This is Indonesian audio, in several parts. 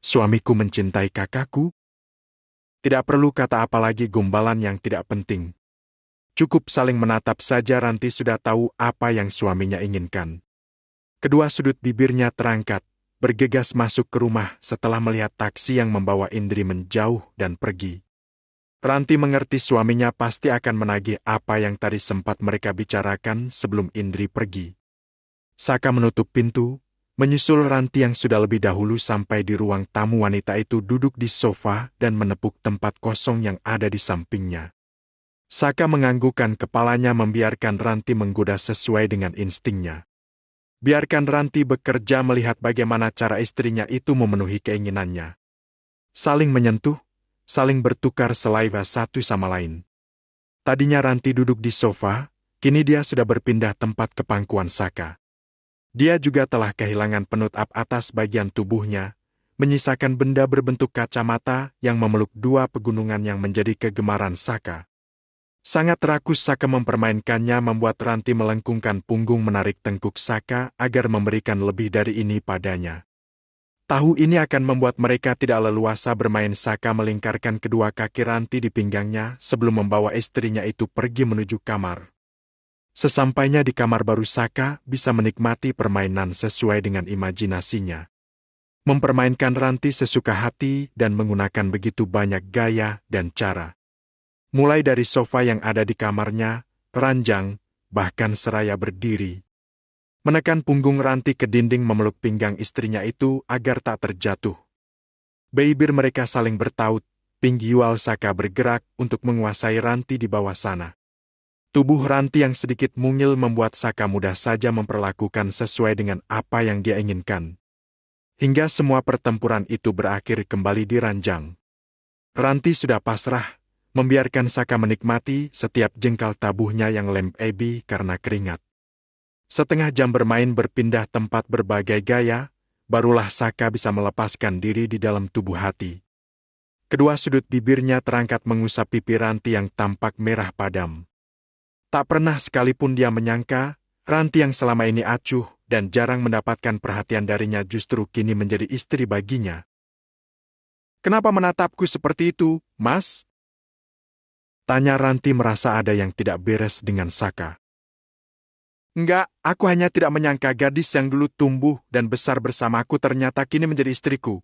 Suamiku mencintai kakakku? Tidak perlu kata apa lagi gombalan yang tidak penting. Cukup saling menatap saja Ranti sudah tahu apa yang suaminya inginkan. Kedua sudut bibirnya terangkat, bergegas masuk ke rumah setelah melihat taksi yang membawa Indri menjauh dan pergi. Ranti mengerti suaminya pasti akan menagih apa yang tadi sempat mereka bicarakan sebelum Indri pergi. Saka menutup pintu, menyusul Ranti yang sudah lebih dahulu sampai di ruang tamu. Wanita itu duduk di sofa dan menepuk tempat kosong yang ada di sampingnya. Saka menganggukkan kepalanya membiarkan Ranti menggoda sesuai dengan instingnya. Biarkan Ranti bekerja melihat bagaimana cara istrinya itu memenuhi keinginannya. Saling menyentuh, saling bertukar saliva satu sama lain. Tadinya Ranti duduk di sofa, kini dia sudah berpindah tempat ke pangkuan Saka. Dia juga telah kehilangan penutup atas bagian tubuhnya, menyisakan benda berbentuk kacamata yang memeluk dua pegunungan yang menjadi kegemaran Saka. Sangat rakus Saka mempermainkannya membuat Ranti melengkungkan punggung menarik tengkuk Saka agar memberikan lebih dari ini padanya. Tahu ini akan membuat mereka tidak leluasa bermain. Saka melingkarkan kedua kaki Ranti di pinggangnya sebelum membawa istrinya itu pergi menuju kamar. Sesampainya di kamar baru Saka bisa menikmati permainan sesuai dengan imajinasinya. Mempermainkan Ranti sesuka hati dan menggunakan begitu banyak gaya dan cara. Mulai dari sofa yang ada di kamarnya, ranjang, bahkan seraya berdiri. Menekan punggung Ranti ke dinding memeluk pinggang istrinya itu agar tak terjatuh. Bibir mereka saling bertaut, pinggul Saka bergerak untuk menguasai Ranti di bawah sana. Tubuh Ranti yang sedikit mungil membuat Saka mudah saja memperlakukan sesuai dengan apa yang dia inginkan. Hingga semua pertempuran itu berakhir kembali di ranjang. Ranti sudah pasrah, membiarkan Saka menikmati setiap jengkal tabuhnya yang lembab karena keringat. Setengah jam bermain berpindah tempat berbagai gaya, barulah Saka bisa melepaskan diri di dalam tubuh hati. Kedua sudut bibirnya terangkat mengusap pipi Ranti yang tampak merah padam. Tak pernah sekalipun dia menyangka, Ranti yang selama ini acuh dan jarang mendapatkan perhatian darinya justru kini menjadi istri baginya. "Kenapa menatapku seperti itu, Mas?" tanya Ranti merasa ada yang tidak beres dengan Saka. "Enggak, aku hanya tidak menyangka gadis yang dulu tumbuh dan besar bersamaku ternyata kini menjadi istriku.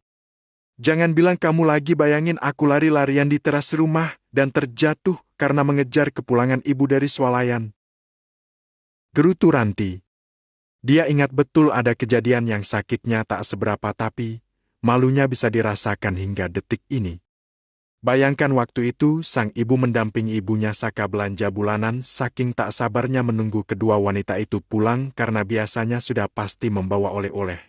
Jangan bilang kamu lagi bayangin aku lari-larian di teras rumah dan terjatuh karena mengejar kepulangan ibu dari swalayan." Gerutu Ranti. Dia ingat betul ada kejadian yang sakitnya tak seberapa tapi malunya bisa dirasakan hingga detik ini. Bayangkan waktu itu sang ibu mendampingi ibunya Saka belanja bulanan saking tak sabarnya menunggu kedua wanita itu pulang karena biasanya sudah pasti membawa oleh-oleh.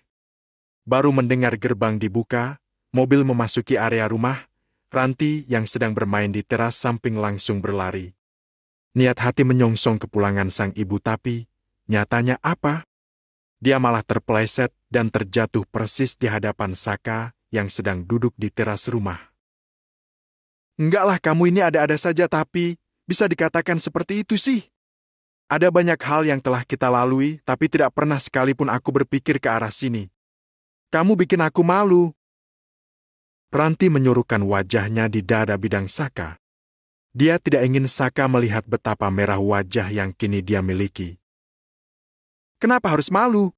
Baru mendengar gerbang dibuka, mobil memasuki area rumah, Ranti yang sedang bermain di teras samping langsung berlari. Niat hati menyongsong kepulangan sang ibu tapi, nyatanya apa? Dia malah terpeleset dan terjatuh persis di hadapan Saka yang sedang duduk di teras rumah. "Enggaklah kamu ini ada-ada saja tapi, bisa dikatakan seperti itu sih. Ada banyak hal yang telah kita lalui tapi tidak pernah sekalipun aku berpikir ke arah sini. Kamu bikin aku malu." Ranti menyuruhkan wajahnya di dada bidang Saka. Dia tidak ingin Saka melihat betapa merah wajah yang kini dia miliki. "Kenapa harus malu?"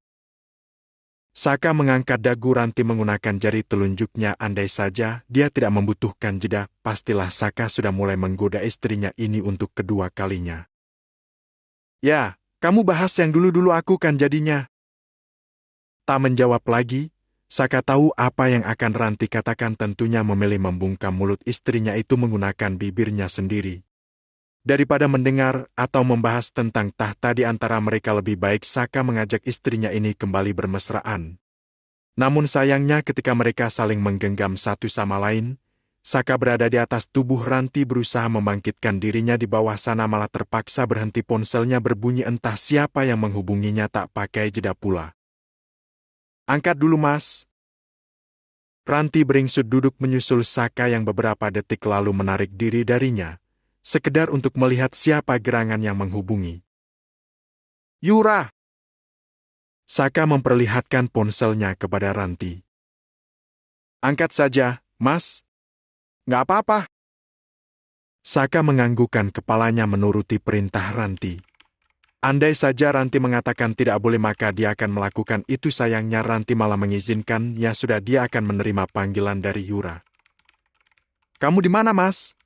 Saka mengangkat dagu Ranti menggunakan jari telunjuknya. Andai saja dia tidak membutuhkan jeda, pastilah Saka sudah mulai menggoda istrinya ini untuk kedua kalinya. "Ya, kamu bahas yang dulu-dulu aku kan jadinya." Tak menjawab lagi, Saka tahu apa yang akan Ranti katakan, tentunya memilih membungkam mulut istrinya itu menggunakan bibirnya sendiri. Daripada mendengar atau membahas tentang tahta di antara mereka, lebih baik Saka mengajak istrinya ini kembali bermesraan. Namun sayangnya ketika mereka saling menggenggam satu sama lain, Saka berada di atas tubuh Ranti berusaha membangkitkan dirinya di bawah sana malah terpaksa berhenti. Ponselnya berbunyi, entah siapa yang menghubunginya tak pakai jeda pula. "Angkat dulu Mas." Ranti beringsut duduk menyusul Saka yang beberapa detik lalu menarik diri darinya, sekedar untuk melihat siapa gerangan yang menghubungi. "Yura!" Saka memperlihatkan ponselnya kepada Ranti. Angkat saja, Mas. Nggak apa-apa. Saka menganggukkan kepalanya menuruti perintah Ranti. Andai saja Ranti mengatakan tidak boleh maka dia akan melakukan itu, sayangnya Ranti malah mengizinkan, ya sudah dia akan menerima panggilan dari Yura. Kamu di mana, Mas?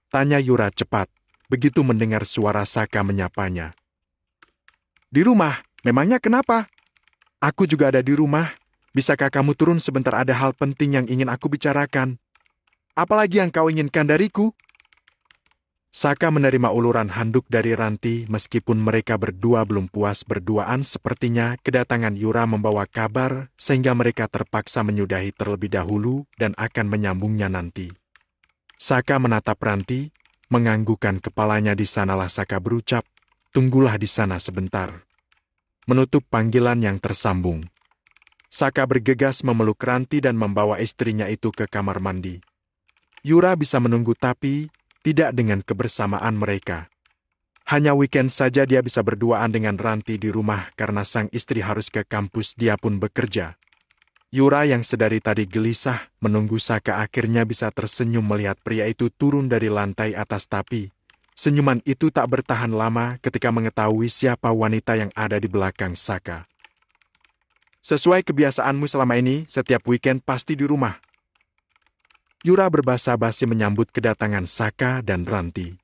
Tanya Yura cepat, begitu mendengar suara Saka menyapanya. Di rumah, memangnya kenapa? Aku juga ada di rumah. Bisakah kamu turun sebentar, ada hal penting yang ingin aku bicarakan. Apalagi yang kau inginkan dariku? Saka menerima uluran handuk dari Ranti, meskipun mereka berdua belum puas berduaan, sepertinya kedatangan Yura membawa kabar, sehingga mereka terpaksa menyudahi terlebih dahulu dan akan menyambungnya nanti. Saka menatap Ranti, menganggukkan kepalanya. Di sanalah Saka berucap, tunggulah di sana sebentar. Menutup panggilan yang tersambung, Saka bergegas memeluk Ranti dan membawa istrinya itu ke kamar mandi. Yura bisa menunggu tapi tidak dengan kebersamaan mereka. Hanya weekend saja dia bisa berduaan dengan Ranti di rumah karena sang istri harus ke kampus, dia pun bekerja. Yura yang sedari tadi gelisah menunggu Saka akhirnya bisa tersenyum melihat pria itu turun dari lantai atas, tapi senyuman itu tak bertahan lama ketika mengetahui siapa wanita yang ada di belakang Saka. Sesuai kebiasaanmu selama ini, setiap weekend pasti di rumah. Yura berbasa-basi menyambut kedatangan Saka dan Ranti.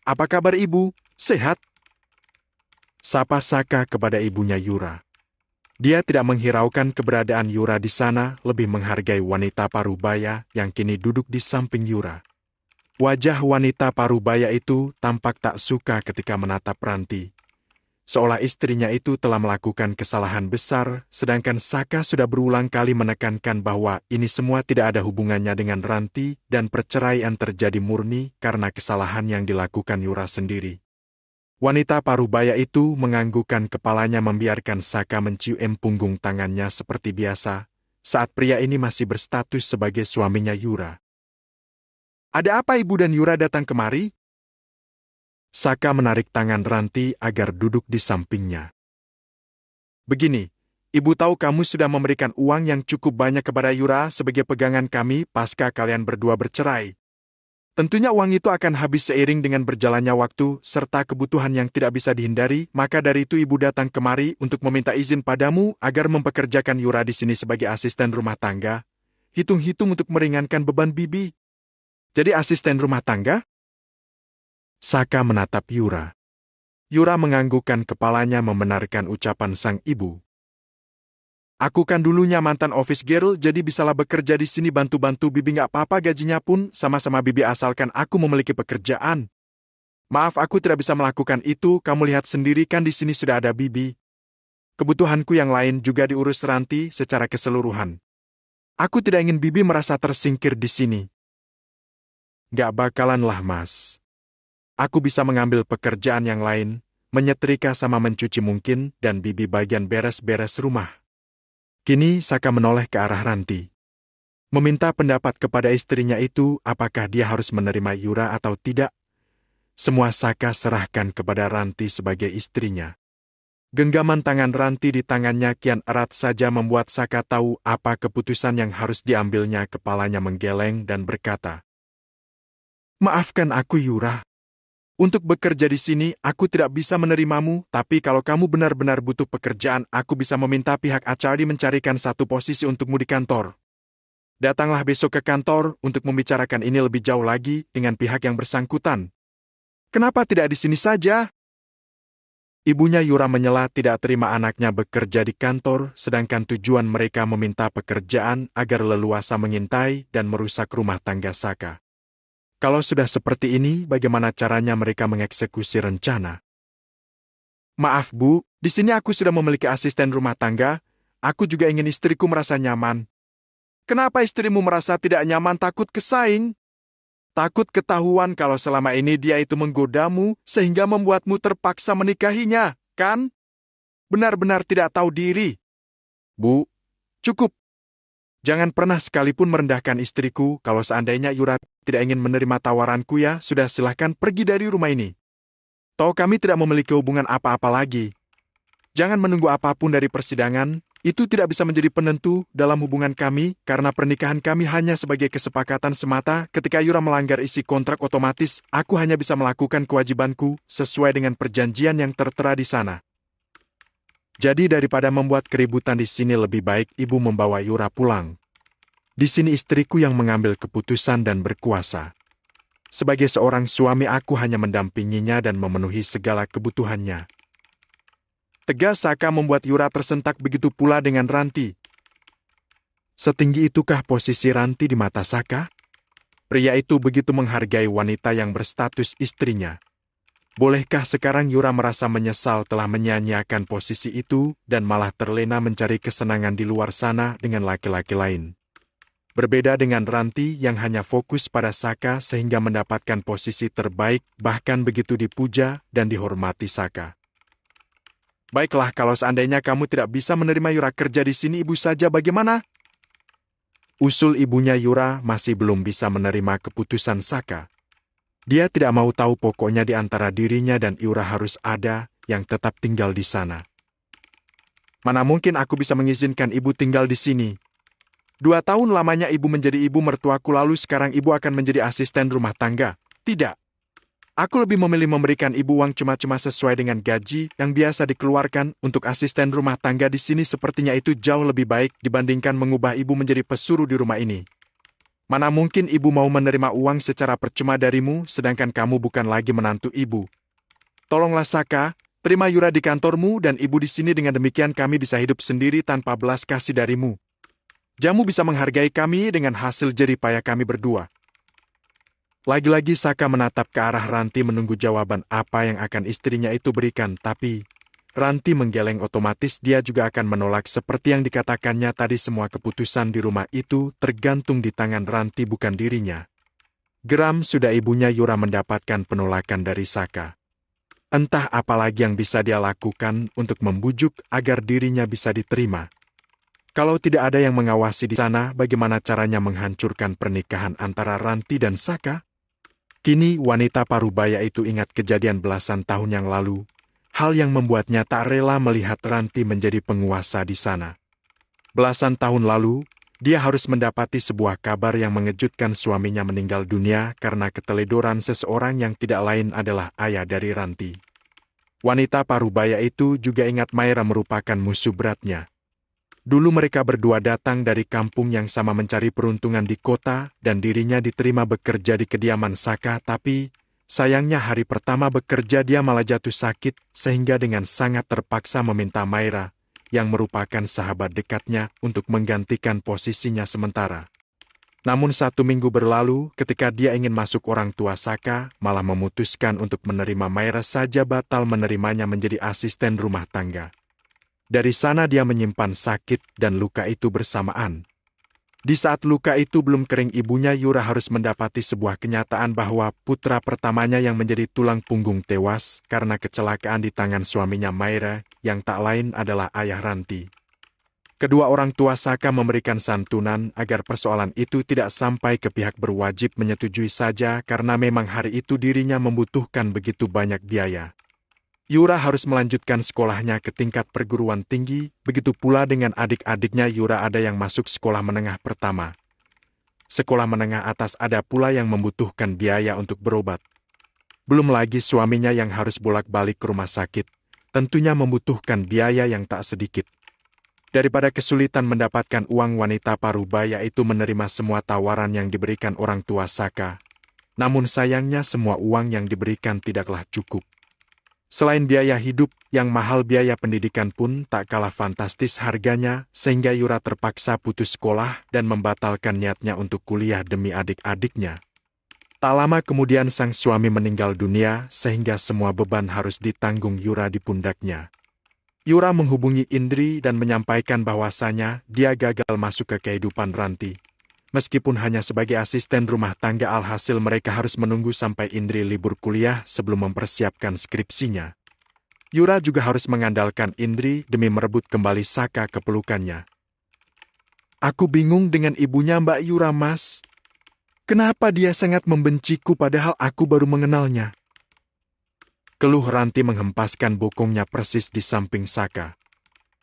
Apa kabar ibu? Sehat? Sapa Saka kepada ibunya Yura. Dia tidak menghiraukan keberadaan Yura di sana, lebih menghargai wanita parubaya yang kini duduk di samping Yura. Wajah wanita parubaya itu tampak tak suka ketika menatap Ranti. Seolah istrinya itu telah melakukan kesalahan besar, sedangkan Saka sudah berulang kali menekankan bahwa ini semua tidak ada hubungannya dengan Ranti dan perceraian terjadi murni karena kesalahan yang dilakukan Yura sendiri. Wanita parubaya itu menganggukkan kepalanya membiarkan Saka mencium punggung tangannya seperti biasa, saat pria ini masih berstatus sebagai suaminya Yura. Ada apa ibu dan Yura datang kemari? Saka menarik tangan Ranti agar duduk di sampingnya. Begini, ibu tahu kamu sudah memberikan uang yang cukup banyak kepada Yura sebagai pegangan kami pasca kalian berdua bercerai. Tentunya uang itu akan habis seiring dengan berjalannya waktu serta kebutuhan yang tidak bisa dihindari, maka dari itu ibu datang kemari untuk meminta izin padamu agar mempekerjakan Yura di sini sebagai asisten rumah tangga. Hitung-hitung untuk meringankan beban bibi. Jadi asisten rumah tangga? Saka menatap Yura. Yura menganggukkan kepalanya membenarkan ucapan sang ibu. Aku kan dulunya mantan office girl, jadi bisalah bekerja di sini bantu-bantu bibi, nggak apa-apa, gajinya pun sama-sama bibi asalkan aku memiliki pekerjaan. Maaf aku tidak bisa melakukan itu, kamu lihat sendiri kan di sini sudah ada bibi. Kebutuhanku yang lain juga diurus Ranti secara keseluruhan. Aku tidak ingin bibi merasa tersingkir di sini. Nggak bakalan lah mas. Aku bisa mengambil pekerjaan yang lain, menyetrika sama mencuci mungkin, dan bibi bagian beres-beres rumah. Kini Saka menoleh ke arah Ranti. Meminta pendapat kepada istrinya itu apakah dia harus menerima Yura atau tidak. Semua Saka serahkan kepada Ranti sebagai istrinya. Genggaman tangan Ranti di tangannya kian erat saja membuat Saka tahu apa keputusan yang harus diambilnya. Kepalanya menggeleng dan berkata, "Maafkan aku Yura. Untuk bekerja di sini, aku tidak bisa menerimamu, tapi kalau kamu benar-benar butuh pekerjaan, aku bisa meminta pihak HRD mencarikan satu posisi untukmu di kantor. Datanglah besok ke kantor untuk membicarakan ini lebih jauh lagi dengan pihak yang bersangkutan. Kenapa tidak di sini saja?" Ibunya Yura menyela tidak terima anaknya bekerja di kantor, sedangkan tujuan mereka meminta pekerjaan agar leluasa mengintai dan merusak rumah tangga Saka. Kalau sudah seperti ini, bagaimana caranya mereka mengeksekusi rencana? Maaf Bu, di sini aku sudah memiliki asisten rumah tangga, aku juga ingin istriku merasa nyaman. Kenapa istrimu merasa tidak nyaman? Takut kesaing? Takut ketahuan kalau selama ini dia itu menggodamu, sehingga membuatmu terpaksa menikahinya, kan? Benar-benar tidak tahu diri. Bu, cukup. Jangan pernah sekalipun merendahkan istriku. Kalau seandainya Yura tidak ingin menerima tawaranku, ya sudah, silahkan pergi dari rumah ini. Toh kami tidak memiliki hubungan apa-apa lagi. Jangan menunggu apapun dari persidangan, Itu tidak bisa menjadi penentu dalam hubungan kami karena pernikahan kami hanya sebagai kesepakatan semata. Ketika Yura melanggar isi kontrak otomatis, aku hanya bisa melakukan kewajibanku sesuai dengan perjanjian yang tertera di sana. Jadi daripada membuat keributan di sini lebih baik ibu membawa Yura pulang. Di sini istriku yang mengambil keputusan dan berkuasa. Sebagai seorang suami aku hanya mendampinginya dan memenuhi segala kebutuhannya. Tegas Saka membuat Yura tersentak, begitu pula dengan Ranti. Setinggi itukah posisi Ranti di mata Saka? Pria itu begitu menghargai wanita yang berstatus istrinya. Bolehkah sekarang Yura merasa menyesal telah menyia-nyiakan posisi itu dan malah terlena mencari kesenangan di luar sana dengan laki-laki lain? Berbeda dengan Ranti yang hanya fokus pada Saka sehingga mendapatkan posisi terbaik, bahkan begitu dipuja dan dihormati Saka. Baiklah, kalau seandainya kamu tidak bisa menerima Yura kerja di sini, ibu saja bagaimana? Usul ibunya Yura masih belum bisa menerima keputusan Saka. Dia tidak mau tahu, pokoknya di antara dirinya dan Yura harus ada yang tetap tinggal di sana. Mana mungkin aku bisa mengizinkan ibu tinggal di sini? 2 tahun lamanya ibu menjadi ibu mertuaku, lalu sekarang ibu akan menjadi asisten rumah tangga. Tidak. Aku lebih memilih memberikan ibu uang cuma-cuma sesuai dengan gaji yang biasa dikeluarkan untuk asisten rumah tangga di sini. Sepertinya itu jauh lebih baik dibandingkan mengubah ibu menjadi pesuruh di rumah ini. Mana mungkin ibu mau menerima uang secara percuma darimu, sedangkan kamu bukan lagi menantu ibu. Tolonglah Saka, terima Yura di kantormu dan ibu di sini, dengan demikian kami bisa hidup sendiri tanpa belas kasih darimu. Jamu bisa menghargai kami dengan hasil jerih payah kami berdua. Lagi-lagi Saka menatap ke arah Ranti menunggu jawaban apa yang akan istrinya itu berikan, tapi Ranti menggeleng, otomatis dia juga akan menolak. Seperti yang dikatakannya tadi, semua keputusan di rumah itu tergantung di tangan Ranti, bukan dirinya. Geram sudah ibunya Yura mendapatkan penolakan dari Saka. Entah apa lagi yang bisa dia lakukan untuk membujuk agar dirinya bisa diterima. Kalau tidak ada yang mengawasi di sana, bagaimana caranya menghancurkan pernikahan antara Ranti dan Saka? Kini wanita parubaya itu ingat kejadian belasan tahun yang lalu, hal yang membuatnya tak rela melihat Ranti menjadi penguasa di sana. Belasan tahun lalu, dia harus mendapati sebuah kabar yang mengejutkan, suaminya meninggal dunia karena keteledoran seseorang yang tidak lain adalah ayah dari Ranti. Wanita parubaya itu juga ingat Maira merupakan musuh beratnya. Dulu mereka berdua datang dari kampung yang sama mencari peruntungan di kota dan dirinya diterima bekerja di kediaman Saka, tapi sayangnya hari pertama bekerja dia malah jatuh sakit sehingga dengan sangat terpaksa meminta Maira, yang merupakan sahabat dekatnya, untuk menggantikan posisinya sementara. Namun 1 minggu berlalu, ketika dia ingin masuk, orang tua Saka malah memutuskan untuk menerima Maira saja, batal menerimanya menjadi asisten rumah tangga. Dari sana dia menyimpan sakit dan luka itu bersamaan. Di saat luka itu belum kering, ibunya Yura harus mendapati sebuah kenyataan bahwa putra pertamanya yang menjadi tulang punggung tewas karena kecelakaan di tangan suaminya Maira, yang tak lain adalah ayah Ranti. Kedua orang tua Saka memberikan santunan agar persoalan itu tidak sampai ke pihak berwajib, menyetujui saja karena memang hari itu dirinya membutuhkan begitu banyak biaya. Yura harus melanjutkan sekolahnya ke tingkat perguruan tinggi, begitu pula dengan adik-adiknya. Yura ada yang masuk sekolah menengah pertama. Sekolah menengah atas ada pula yang membutuhkan biaya untuk berobat. Belum lagi suaminya yang harus bolak-balik ke rumah sakit, tentunya membutuhkan biaya yang tak sedikit. Daripada kesulitan mendapatkan uang, wanita parubaya itu menerima semua tawaran yang diberikan orang tua Saka. Namun sayangnya semua uang yang diberikan tidaklah cukup. Selain biaya hidup yang mahal, biaya pendidikan pun tak kalah fantastis harganya, sehingga Yura terpaksa putus sekolah dan membatalkan niatnya untuk kuliah demi adik-adiknya. Tak lama kemudian sang suami meninggal dunia, sehingga semua beban harus ditanggung Yura di pundaknya. Yura menghubungi Indri dan menyampaikan bahwasanya dia gagal masuk ke kehidupan Ranti. Meskipun hanya sebagai asisten rumah tangga, alhasil mereka harus menunggu sampai Indri libur kuliah sebelum mempersiapkan skripsinya. Yura juga harus mengandalkan Indri demi merebut kembali Saka ke pelukannya. Aku bingung dengan ibunya Mbak Yura, Mas. Kenapa dia sangat membenciku padahal aku baru mengenalnya? Keluh Ranti menghempaskan bokongnya persis di samping Saka.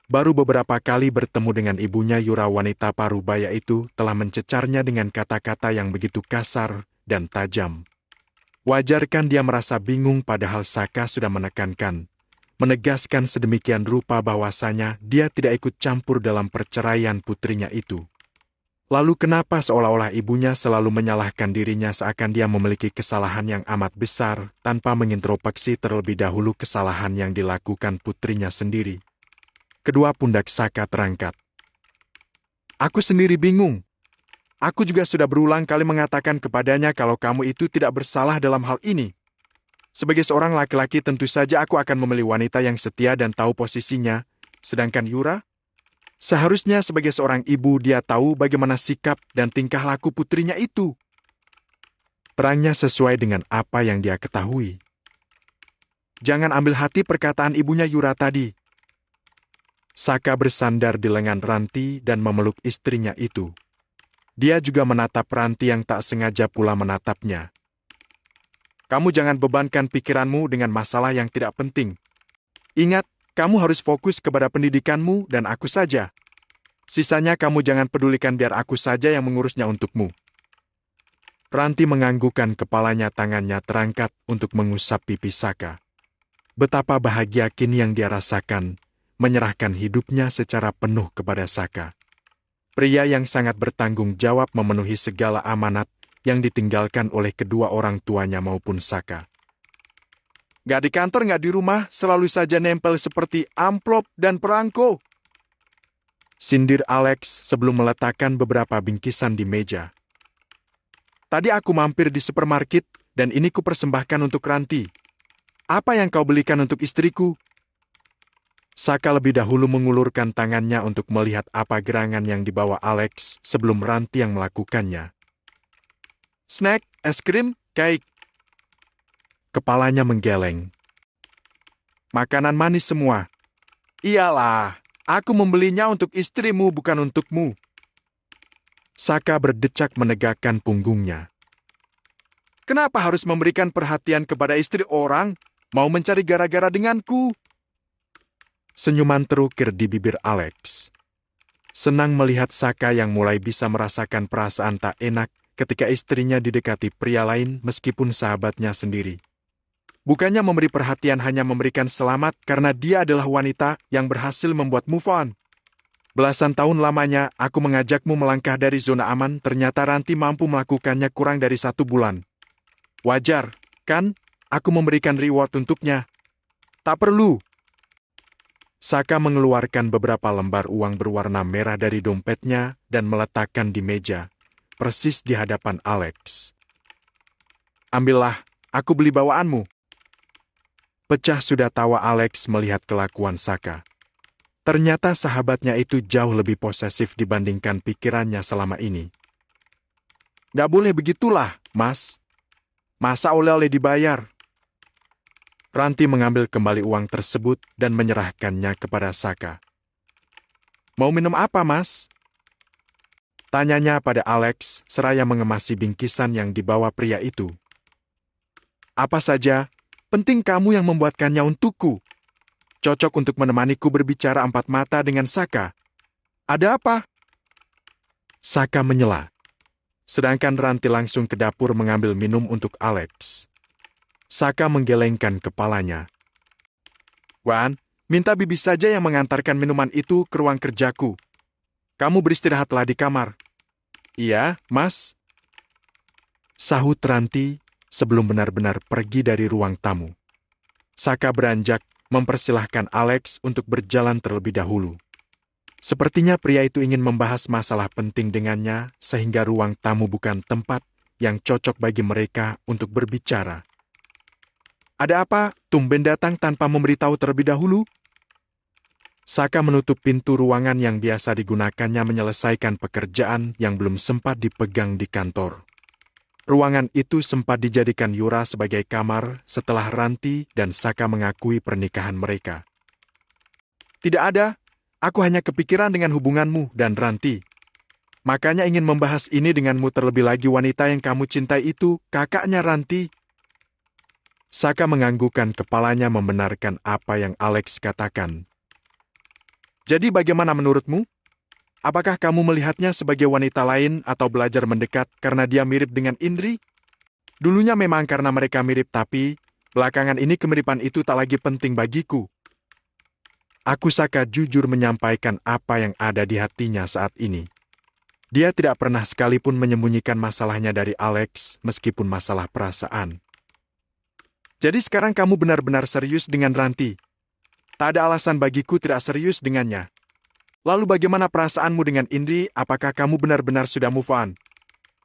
Baru beberapa kali bertemu dengan ibunya, Yura, wanita parubaya itu telah mencecarnya dengan kata-kata yang begitu kasar dan tajam. Wajar kan dia merasa bingung, padahal Saka sudah menegaskan sedemikian rupa bahwasanya dia tidak ikut campur dalam perceraian putrinya itu. Lalu kenapa seolah-olah ibunya selalu menyalahkan dirinya, seakan dia memiliki kesalahan yang amat besar tanpa mengintrospeksi terlebih dahulu kesalahan yang dilakukan putrinya sendiri? Kedua pundak Saka terangkat. Aku sendiri bingung. Aku juga sudah berulang kali mengatakan kepadanya kalau kamu itu tidak bersalah dalam hal ini. Sebagai seorang laki-laki tentu saja aku akan memilih wanita yang setia dan tahu posisinya. Sedangkan Yura, seharusnya sebagai seorang ibu dia tahu bagaimana sikap dan tingkah laku putrinya itu. Perangnya sesuai dengan apa yang dia ketahui. Jangan ambil hati perkataan ibunya Yura tadi. Saka bersandar di lengan Ranti dan memeluk istrinya itu. Dia juga menatap Ranti yang tak sengaja pula menatapnya. Kamu jangan bebankan pikiranmu dengan masalah yang tidak penting. Ingat, kamu harus fokus kepada pendidikanmu dan aku saja. Sisanya kamu jangan pedulikan, biar aku saja yang mengurusnya untukmu. Ranti menganggukkan kepalanya, tangannya terangkat untuk mengusap pipi Saka. Betapa bahagia kini yang dia rasakan, menyerahkan hidupnya secara penuh kepada Saka. Pria yang sangat bertanggung jawab memenuhi segala amanat yang ditinggalkan oleh kedua orang tuanya maupun Saka. Gak di kantor, gak di rumah, selalu saja nempel seperti amplop dan perangko. Sindir Alex sebelum meletakkan beberapa bingkisan di meja. Tadi aku mampir di supermarket dan ini kupersembahkan untuk Ranti. Apa yang kau belikan untuk istriku? Saka lebih dahulu mengulurkan tangannya untuk melihat apa gerangan yang dibawa Alex sebelum Ranti yang melakukannya. Snack, es krim, cake. Kepalanya menggeleng. Makanan manis semua. Iyalah, aku membelinya untuk istrimu bukan untukmu. Saka berdecak menegakkan punggungnya. Kenapa harus memberikan perhatian kepada istri orang? Mau mencari gara-gara denganku? Senyuman terukir di bibir Alex. Senang melihat Saka yang mulai bisa merasakan perasaan tak enak ketika istrinya didekati pria lain meskipun sahabatnya sendiri. Bukannya memberi perhatian, hanya memberikan selamat karena dia adalah wanita yang berhasil membuat move on. Belasan tahun lamanya aku mengajakmu melangkah dari zona aman, ternyata Ranti mampu melakukannya kurang dari 1 bulan. Wajar, kan? Aku memberikan reward untuknya. Tak perlu. Saka mengeluarkan beberapa lembar uang berwarna merah dari dompetnya dan meletakkan di meja, persis di hadapan Alex. Ambillah, aku beli bawaanmu. Pecah sudah tawa Alex melihat kelakuan Saka. Ternyata sahabatnya itu jauh lebih posesif dibandingkan pikirannya selama ini. Gak boleh begitulah, Mas. Masa oleh-oleh dibayar? Ranti mengambil kembali uang tersebut dan menyerahkannya kepada Saka. Mau minum apa, Mas? Tanyanya pada Alex seraya mengemasi bingkisan yang dibawa pria itu. Apa saja, penting kamu yang membuatkannya untukku. Cocok untuk menemaniku berbicara 4 mata dengan Saka. Ada apa? Saka menyela. Sedangkan Ranti langsung ke dapur mengambil minum untuk Alex. Saka menggelengkan kepalanya. Wan, minta bibi saja yang mengantarkan minuman itu ke ruang kerjaku. Kamu beristirahatlah di kamar. Iya, Mas. Sahut Ranti sebelum benar-benar pergi dari ruang tamu. Saka beranjak mempersilahkan Alex untuk berjalan terlebih dahulu. Sepertinya pria itu ingin membahas masalah penting dengannya, sehingga ruang tamu bukan tempat yang cocok bagi mereka untuk berbicara. Ada apa? Tumben datang tanpa memberitahu terlebih dahulu? Saka menutup pintu ruangan yang biasa digunakannya menyelesaikan pekerjaan yang belum sempat dipegang di kantor. Ruangan itu sempat dijadikan Yura sebagai kamar setelah Ranti dan Saka mengakui pernikahan mereka. Tidak ada, aku hanya kepikiran dengan hubunganmu dan Ranti. Makanya ingin membahas ini denganmu, terlebih lagi wanita yang kamu cintai itu, kakaknya Ranti. Saka menganggukkan kepalanya membenarkan apa yang Alex katakan. Jadi bagaimana menurutmu? Apakah kamu melihatnya sebagai wanita lain atau belajar mendekat karena dia mirip dengan Indri? Dulunya memang karena mereka mirip tapi, belakangan ini kemiripan itu tak lagi penting bagiku. Aku Saka jujur menyampaikan apa yang ada di hatinya saat ini. Dia tidak pernah sekalipun menyembunyikan masalahnya dari Alex meskipun masalah perasaan. Jadi sekarang kamu benar-benar serius dengan Ranti. Tak ada alasan bagiku tidak serius dengannya. Lalu bagaimana perasaanmu dengan Indri? Apakah kamu benar-benar sudah move on?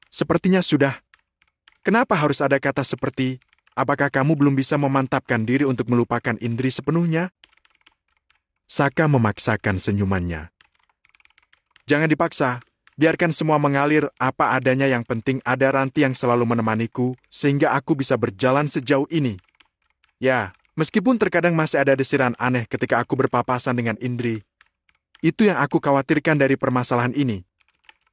Sepertinya sudah. Kenapa harus ada kata seperti, apakah kamu belum bisa memantapkan diri untuk melupakan Indri sepenuhnya? Saka memaksakan senyumannya. Jangan dipaksa, biarkan semua mengalir apa adanya, yang penting ada Ranti yang selalu menemaniku, sehingga aku bisa berjalan sejauh ini. Ya, meskipun terkadang masih ada desiran aneh ketika aku berpapasan dengan Indri. Itu yang aku khawatirkan dari permasalahan ini.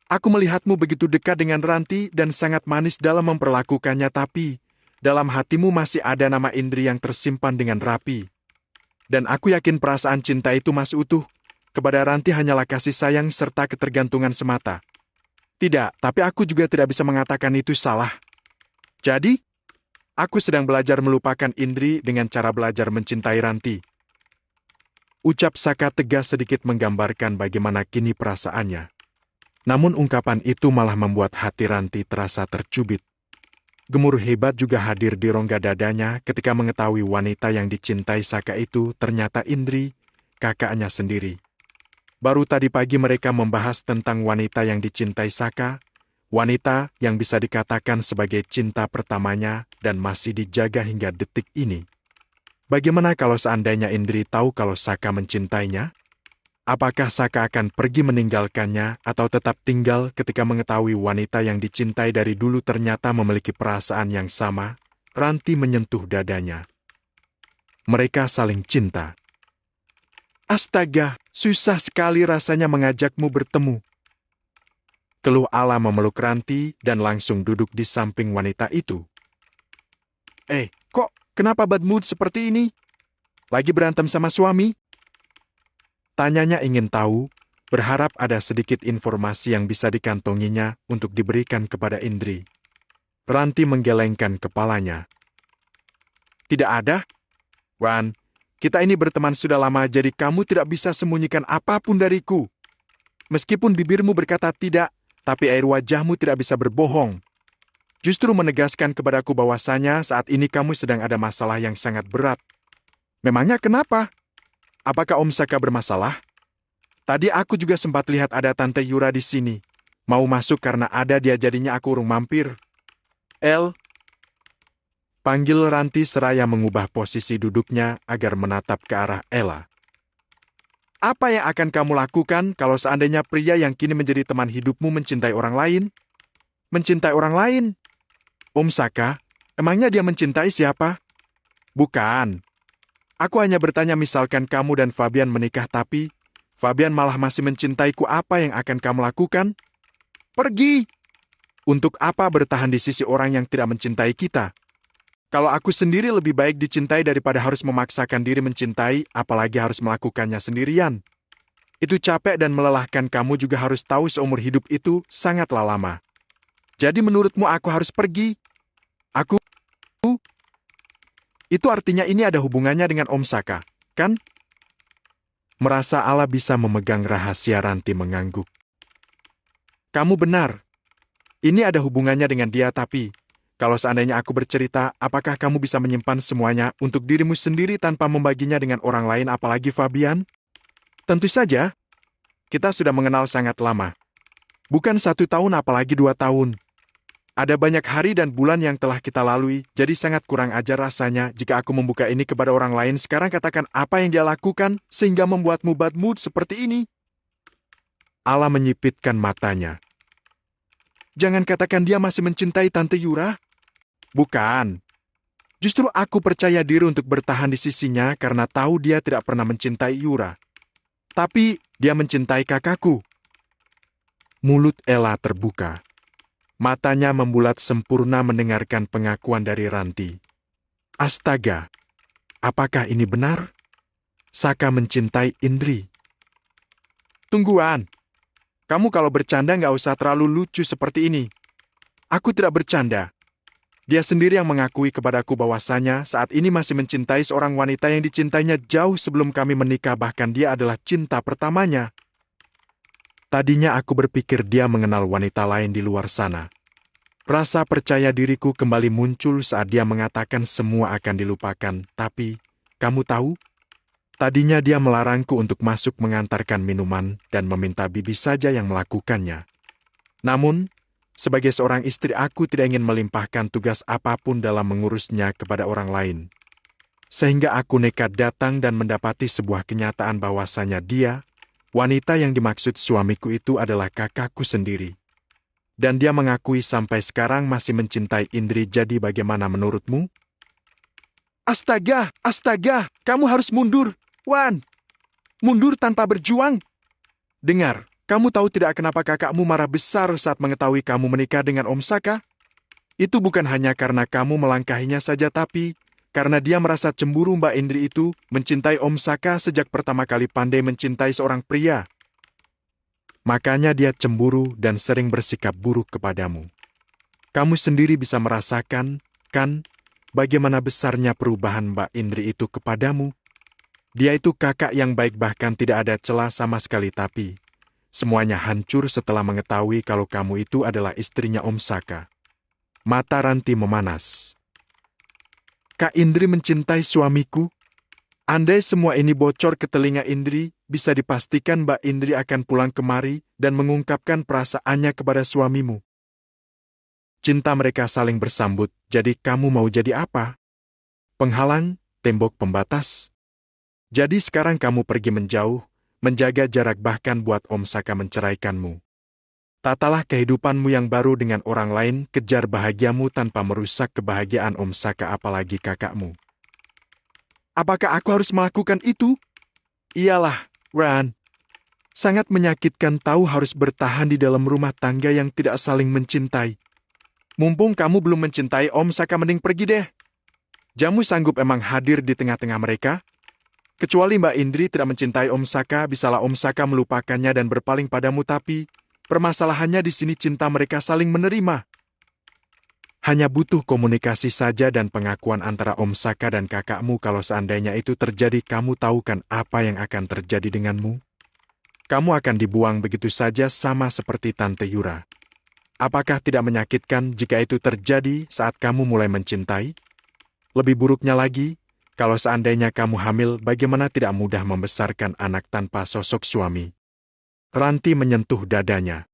Aku melihatmu begitu dekat dengan Ranti dan sangat manis dalam memperlakukannya, tapi dalam hatimu masih ada nama Indri yang tersimpan dengan rapi. Dan aku yakin perasaan cinta itu masih utuh. Kepada Ranti hanyalah kasih sayang serta ketergantungan semata. Tidak, tapi aku juga tidak bisa mengatakan itu salah. Jadi, aku sedang belajar melupakan Indri dengan cara belajar mencintai Ranti. Ucap Saka tegas sedikit menggambarkan bagaimana kini perasaannya. Namun ungkapan itu malah membuat hati Ranti terasa tercubit. Gemuruh hebat juga hadir di rongga dadanya ketika mengetahui wanita yang dicintai Saka itu ternyata Indri, kakaknya sendiri. Baru tadi pagi mereka membahas tentang wanita yang dicintai Saka, wanita yang bisa dikatakan sebagai cinta pertamanya dan masih dijaga hingga detik ini. Bagaimana kalau seandainya Indri tahu kalau Saka mencintainya? Apakah Saka akan pergi meninggalkannya atau tetap tinggal ketika mengetahui wanita yang dicintai dari dulu ternyata memiliki perasaan yang sama? Ranti menyentuh dadanya. Mereka saling cinta. Astaga, susah sekali rasanya mengajakmu bertemu. Keluh Ala memeluk Ranti dan langsung duduk di samping wanita itu. Kok kenapa bad mood seperti ini? Lagi berantem sama suami? Tanyanya ingin tahu, berharap ada sedikit informasi yang bisa dikantonginya untuk diberikan kepada Indri. Ranti menggelengkan kepalanya. Tidak ada? Wan, kita ini berteman sudah lama jadi kamu tidak bisa sembunyikan apapun dariku. Meskipun bibirmu berkata tidak, tapi air wajahmu tidak bisa berbohong. Justru menegaskan kepadaku bahwasanya saat ini kamu sedang ada masalah yang sangat berat. Memangnya kenapa? Apakah Om Saka bermasalah? Tadi aku juga sempat lihat ada Tante Yura di sini. Mau masuk karena ada dia jadinya aku urung mampir. Panggil Ranti seraya mengubah posisi duduknya agar menatap ke arah Ella. Apa yang akan kamu lakukan kalau seandainya pria yang kini menjadi teman hidupmu mencintai orang lain? Mencintai orang lain? Om Saka, emangnya dia mencintai siapa? Bukan. Aku hanya bertanya misalkan kamu dan Fabian menikah tapi Fabian malah masih mencintaiku, apa yang akan kamu lakukan? Pergi! Untuk apa bertahan di sisi orang yang tidak mencintai kita? Kalau aku sendiri lebih baik dicintai daripada harus memaksakan diri mencintai, apalagi harus melakukannya sendirian. Itu capek dan melelahkan, kamu juga harus tahu seumur hidup itu sangatlah lama. Jadi menurutmu aku harus pergi? Itu artinya ini ada hubungannya dengan Om Saka, kan? Merasa Allah bisa memegang rahasia, Ranti mengangguk. Kamu benar. Ini ada hubungannya dengan dia, tapi kalau seandainya aku bercerita, apakah kamu bisa menyimpan semuanya untuk dirimu sendiri tanpa membaginya dengan orang lain, apalagi Fabian? Tentu saja. Kita sudah mengenal sangat lama. Bukan 1 tahun apalagi 2 tahun. Ada banyak hari dan bulan yang telah kita lalui, jadi sangat kurang ajar rasanya jika aku membuka ini kepada orang lain. Sekarang katakan apa yang dia lakukan sehingga membuatmu bad mood seperti ini. Allah menyipitkan matanya. Jangan katakan dia masih mencintai Tante Yura. Bukan. Justru aku percaya diri untuk bertahan di sisinya karena tahu dia tidak pernah mencintai Yura. Tapi dia mencintai kakakku. Mulut Ella terbuka. Matanya membulat sempurna mendengarkan pengakuan dari Ranti. Astaga, apakah ini benar? Saka mencintai Indri. Tungguan. Kamu kalau bercanda nggak usah terlalu lucu seperti ini. Aku tidak bercanda. Dia sendiri yang mengakui kepadaku bahwasanya saat ini masih mencintai seorang wanita yang dicintainya jauh sebelum kami menikah, bahkan dia adalah cinta pertamanya. Tadinya aku berpikir dia mengenal wanita lain di luar sana. Rasa percaya diriku kembali muncul saat dia mengatakan semua akan dilupakan, tapi, kamu tahu? Tadinya dia melarangku untuk masuk mengantarkan minuman dan meminta bibi saja yang melakukannya. Namun, sebagai seorang istri aku tidak ingin melimpahkan tugas apapun dalam mengurusnya kepada orang lain. Sehingga aku nekat datang dan mendapati sebuah kenyataan bahwasanya dia, wanita yang dimaksud suamiku itu adalah kakakku sendiri. Dan dia mengakui sampai sekarang masih mencintai Indri. Jadi bagaimana menurutmu? Astaga, astaga, kamu harus mundur, Wan. Mundur tanpa berjuang. Dengar, kamu tahu tidak kenapa kakakmu marah besar saat mengetahui kamu menikah dengan Om Saka? Itu bukan hanya karena kamu melangkahinya saja, tapi karena dia merasa cemburu Mbak Indri itu mencintai Om Saka sejak pertama kali pandai mencintai seorang pria. Makanya dia cemburu dan sering bersikap buruk kepadamu. Kamu sendiri bisa merasakan, kan, bagaimana besarnya perubahan Mbak Indri itu kepadamu. Dia itu kakak yang baik, bahkan tidak ada celah sama sekali, tapi semuanya hancur setelah mengetahui kalau kamu itu adalah istrinya Om Saka. Mata Ranti memanas. Kak Indri mencintai suamiku? Andai semua ini bocor ke telinga Indri, bisa dipastikan Mbak Indri akan pulang kemari dan mengungkapkan perasaannya kepada suamimu. Cinta mereka saling bersambut, jadi kamu mau jadi apa? Penghalang, tembok pembatas? Jadi sekarang kamu pergi menjauh, menjaga jarak, bahkan buat Om Saka menceraikanmu. Tatalah kehidupanmu yang baru dengan orang lain, kejar bahagiamu tanpa merusak kebahagiaan Om Saka apalagi kakakmu. Apakah aku harus melakukan itu? Iyalah, Ran. Sangat menyakitkan tahu harus bertahan di dalam rumah tangga yang tidak saling mencintai. Mumpung kamu belum mencintai Om Saka, mending pergi deh. Jamu sanggup emang hadir di tengah-tengah mereka? Kecuali Mbak Indri tidak mencintai Om Saka, bisalah Om Saka melupakannya dan berpaling padamu, tapi permasalahannya di sini cinta mereka saling menerima. Hanya butuh komunikasi saja dan pengakuan antara Om Saka dan kakakmu. Kalau seandainya itu terjadi, kamu tahu kan apa yang akan terjadi denganmu? Kamu akan dibuang begitu saja sama seperti Tante Yura. Apakah tidak menyakitkan jika itu terjadi saat kamu mulai mencintai? Lebih buruknya lagi, kalau seandainya kamu hamil, bagaimana tidak mudah membesarkan anak tanpa sosok suami? Ranti menyentuh dadanya.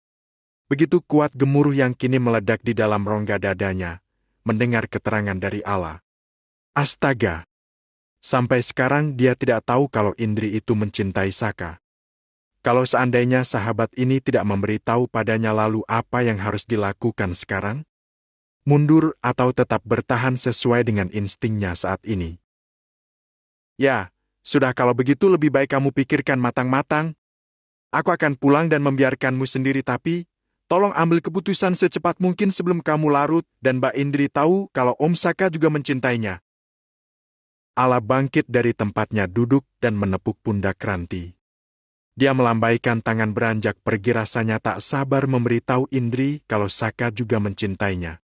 Begitu kuat gemuruh yang kini meledak di dalam rongga dadanya, mendengar keterangan dari Allah. Astaga! Sampai sekarang dia tidak tahu kalau Indri itu mencintai Saka. Kalau seandainya sahabat ini tidak memberitahu padanya, lalu apa yang harus dilakukan sekarang? Mundur atau tetap bertahan sesuai dengan instingnya saat ini? Ya, sudah, kalau begitu lebih baik kamu pikirkan matang-matang. Aku akan pulang dan membiarkanmu sendiri, tapi tolong ambil keputusan secepat mungkin sebelum kamu larut dan Mbak Indri tahu kalau Om Saka juga mencintainya. Allah bangkit dari tempatnya duduk dan menepuk pundak Ranti. Dia melambaikan tangan beranjak pergi, rasanya tak sabar memberitahu Indri kalau Saka juga mencintainya.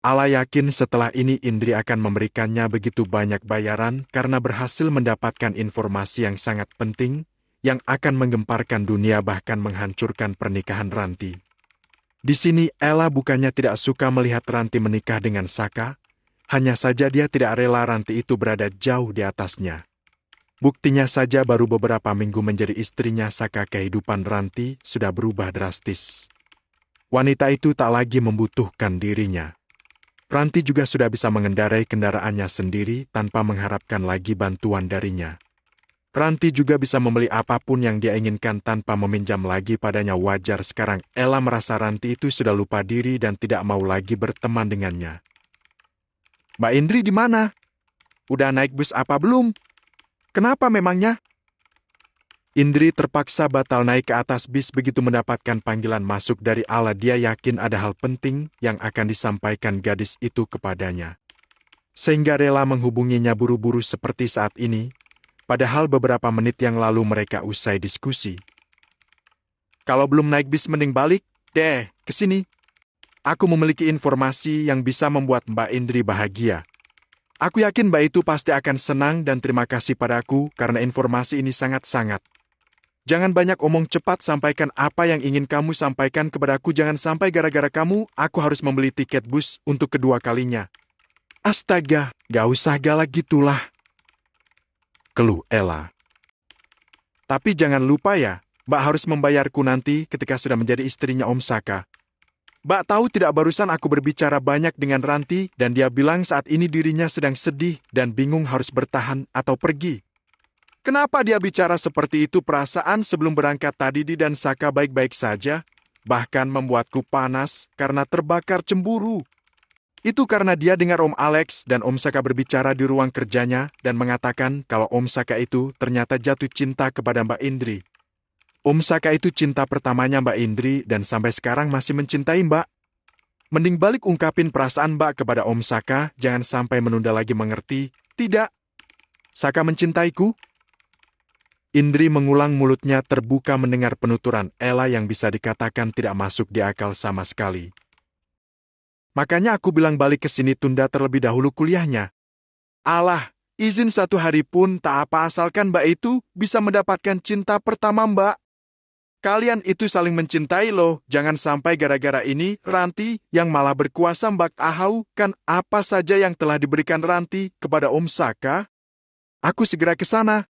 Allah yakin setelah ini Indri akan memberikannya begitu banyak bayaran karena berhasil mendapatkan informasi yang sangat penting yang akan menggemparkan dunia, bahkan menghancurkan pernikahan Ranti. Di sini Ella bukannya tidak suka melihat Ranti menikah dengan Saka, hanya saja dia tidak rela Ranti itu berada jauh di atasnya. Buktinya saja baru beberapa minggu menjadi istrinya Saka, kehidupan Ranti sudah berubah drastis. Wanita itu tak lagi membutuhkan dirinya. Ranti juga sudah bisa mengendarai kendaraannya sendiri tanpa mengharapkan lagi bantuan darinya. Ranti juga bisa membeli apapun yang dia inginkan tanpa meminjam lagi padanya. Wajar sekarang Ella merasa Ranti itu sudah lupa diri dan tidak mau lagi berteman dengannya. Mbak Indri di mana? Udah naik bus apa belum? Kenapa memangnya? Indri terpaksa batal naik ke atas bis begitu mendapatkan panggilan masuk dari Allah. Dia yakin ada hal penting yang akan disampaikan gadis itu kepadanya. Sehingga rela menghubunginya buru-buru seperti saat ini. Padahal beberapa menit yang lalu mereka usai diskusi. Kalau belum naik bis mending balik deh ke sini. Aku memiliki informasi yang bisa membuat Mbak Indri bahagia. Aku yakin Mbak itu pasti akan senang dan terima kasih padaku karena informasi ini sangat-sangat. Jangan banyak omong, cepat sampaikan apa yang ingin kamu sampaikan kepadaku. Jangan sampai gara-gara kamu, aku harus membeli tiket bus untuk kedua kalinya. Astaga, gak usah galak gitulah, keluh Ella. Tapi jangan lupa ya, Mbak harus membayarku nanti ketika sudah menjadi istrinya Om Saka. Mbak tahu tidak, barusan aku berbicara banyak dengan Ranti dan dia bilang saat ini dirinya sedang sedih dan bingung harus bertahan atau pergi. Kenapa dia bicara seperti itu? Perasaan sebelum berangkat tadi Di dan Saka baik-baik saja, bahkan membuatku panas karena terbakar cemburu. Itu karena dia dengar Om Alex dan Om Saka berbicara di ruang kerjanya dan mengatakan kalau Om Saka itu ternyata jatuh cinta kepada Mbak Indri. Om Saka itu cinta pertamanya Mbak Indri dan sampai sekarang masih mencintai Mbak. Mending balik ungkapin perasaan Mbak kepada Om Saka, jangan sampai menunda lagi, mengerti? Tidak. Saka mencintaiku? Indri mengulang, mulutnya terbuka mendengar penuturan Ella yang bisa dikatakan tidak masuk di akal sama sekali. Makanya aku bilang balik ke sini, tunda terlebih dahulu kuliahnya. Alah, izin 1 hari pun tak apa asalkan Mbak itu bisa mendapatkan cinta pertama Mbak. Kalian itu saling mencintai loh, jangan sampai gara-gara ini Ranti yang malah berkuasa. Mbak Ahau kan apa saja yang telah diberikan Ranti kepada Om Saka. Aku segera ke sana.